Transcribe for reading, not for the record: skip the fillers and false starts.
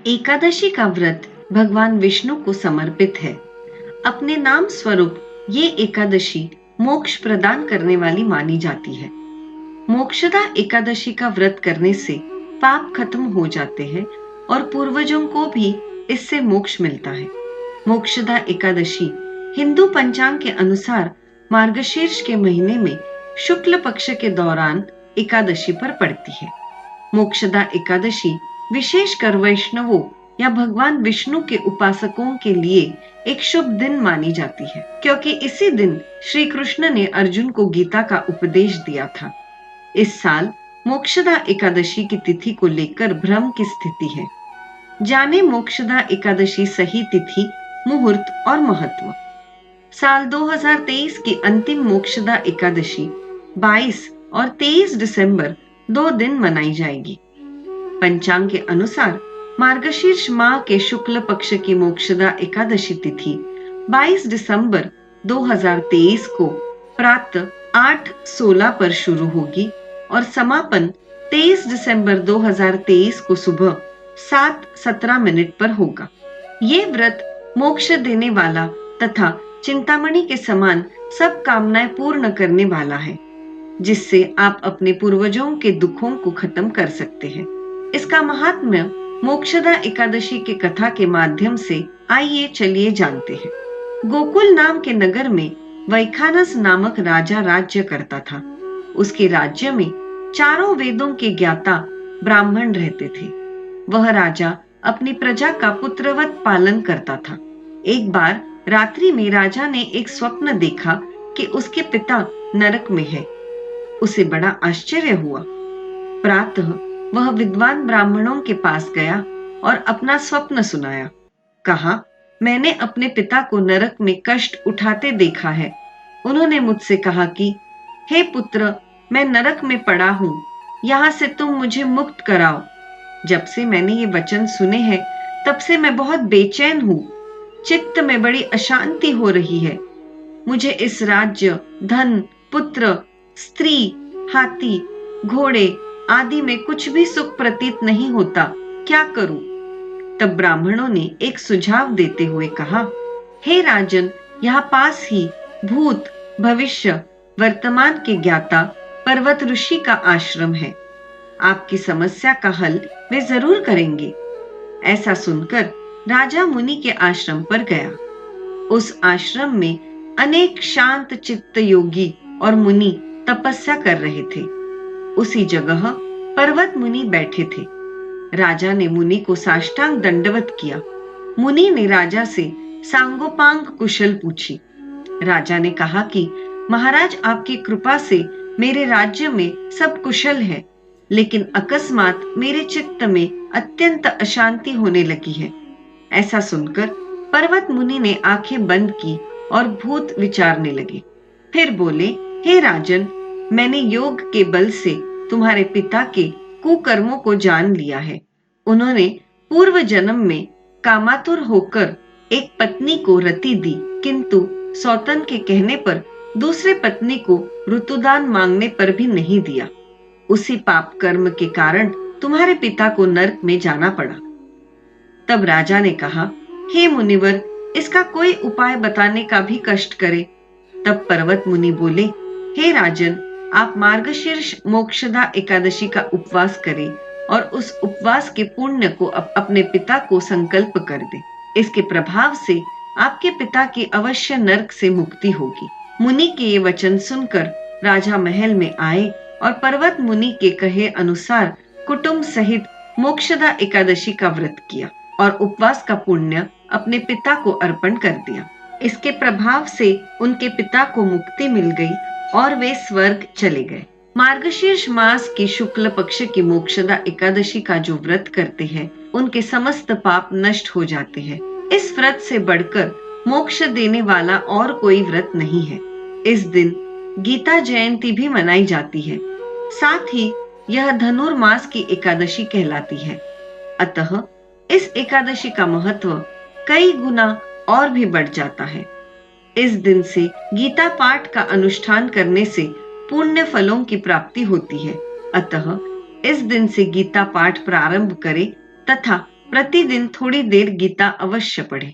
एकादशी का व्रत भगवान विष्णु को समर्पित है। अपने नाम स्वरूप ये एकादशी मोक्ष प्रदान करने वाली मानी जाती है। मोक्षदा एकादशी का व्रत करने से पाप खत्म हो जाते हैं और पूर्वजों को भी इससे मोक्ष मिलता है। मोक्षदा एकादशी हिंदू पंचांग के अनुसार मार्गशीर्ष के महीने में शुक्ल पक्ष के दौरान एकादशी पर पड़ती है। मोक्षदा एकादशी विशेषकर वैष्णवों या भगवान विष्णु के उपासकों के लिए एक शुभ दिन मानी जाती है, क्योंकि इसी दिन श्री कृष्ण ने अर्जुन को गीता का उपदेश दिया था। इस साल मोक्षदा एकादशी की तिथि को लेकर भ्रम की स्थिति है। जाने मोक्षदा एकादशी सही तिथि, मुहूर्त और महत्व। साल 2023 की अंतिम मोक्षदा एकादशी 22 और 23 दिसंबर 2 दिन मनाई जाएगी। पंचांग के अनुसार मार्गशीर्ष माह के शुक्ल पक्ष की मोक्षदा एकादशी तिथि 22 दिसंबर 2023 को प्रातः 8:16 पर शुरू होगी और समापन 23 दिसंबर 2023 को सुबह 7:17 पर होगा। ये व्रत मोक्ष देने वाला तथा चिंतामणि के समान सब कामनाएं पूर्ण करने वाला है, जिससे आप अपने पूर्वजों के दुखों को खत्म कर सकते हैं। इसका महात्म्य मोक्षदा एकादशी के कथा के माध्यम से आइए चलिए जानते हैं। गोकुल नाम के नगर में वैखानस नामक राजा राज्य करता था। उसके राज्य में चारों वेदों के ज्ञाता ब्राह्मण रहते थे। वह राजा अपनी प्रजा का पुत्रवत पालन करता था। एक बार रात्रि में राजा ने एक स्वप्न देखा कि उसके पिता नरक में है। उसे बड़ा आश्चर्य हुआ। प्रातः वह विद्वान ब्राह्मणों के पास गया और अपना स्वप्न सुनाया। कहा, मैंने अपने पिता को नरक में कष्ट उठाते देखा है। उन्होंने मुझसे कहा कि हे पुत्र, मैं नरक में पड़ा हूं, यहां से तुम मुझे मुक्त कराओ। जब से मैंने ये वचन सुने हैं तब से मैं बहुत बेचैन हूं। चित्त में बड़ी अशांति हो रही है। मुझे इस राज्य, धन, पुत्र, स्त्री, हाथी, घोड़े आदि में कुछ भी सुख प्रतीत नहीं होता। क्या करूं? तब ब्राह्मणों ने एक सुझाव देते हुए कहा, हे राजन, यहाँ पास ही भूत, भविष्य, वर्तमान के ज्ञाता पर्वत ऋषि का आश्रम है। आपकी समस्या का हल वे जरूर करेंगे। ऐसा सुनकर राजा मुनि के आश्रम पर गया। उस आश्रम में अनेक शांत चित्त योगी और मुनि तपस्या कर रहे थे। उसी जगह पर्वत मुनि बैठे थे। राजा ने मुनि को साष्टांग दंडवत किया। मुनि ने राजा से सांगोपांग कुशल पूछी। राजा ने कहा कि महाराज, आपकी कृपा से मेरे राज्य में सब कुशल है, लेकिन अकस्मात मेरे चित्त में अत्यंत अशांति होने लगी है। ऐसा सुनकर पर्वत मुनि ने आंखें बंद की और भूत विचारने लगे। फिर बोले, हे राजन, मैंने योग के बल से तुम्हारे पिता के कुकर्मों को जान लिया है। उन्होंने पूर्व जन्म में कामातुर होकर एक पत्नी को रति दी, किंतु सौतन के कहने पर दूसरे पत्नी को ऋतुदान मांगने पर भी नहीं दिया। उसी पाप कर्म के कारण तुम्हारे पिता को नरक में जाना पड़ा। तब राजा ने कहा, हे मुनिवर, इसका कोई उपाय बताने का भी कष्ट करे। तब पर्वत मुनि बोले, हे राजन, आप मार्गशीर्ष मोक्षदा एकादशी का उपवास करें और उस उपवास के पुण्य को अपने पिता को संकल्प कर दें। इसके प्रभाव से आपके पिता की अवश्य नरक से मुक्ति होगी। मुनि के ये वचन सुनकर राजा महल में आए और पर्वत मुनि के कहे अनुसार कुटुंब सहित मोक्षदा एकादशी का व्रत किया और उपवास का पुण्य अपने पिता को अर्पण कर दिया। इसके प्रभाव से उनके पिता को मुक्ति मिल गई और वे स्वर्ग चले गए। मार्गशीर्ष मास की शुक्ल पक्ष की मोक्षदा एकादशी का जो व्रत करते हैं, उनके समस्त पाप नष्ट हो जाते हैं। इस व्रत से बढ़कर मोक्ष देने वाला और कोई व्रत नहीं है। इस दिन गीता जयंती भी मनाई जाती है। साथ ही यह धनुर्मास की एकादशी कहलाती है। अतः इस एकादशी का महत्व कई गुना और भी बढ़ जाता है। इस दिन से गीता पाठ का अनुष्ठान करने से पुण्य फलों की प्राप्ति होती है। अतः इस दिन से गीता पाठ प्रारंभ करें तथा प्रतिदिन थोड़ी देर गीता अवश्य पढ़ें।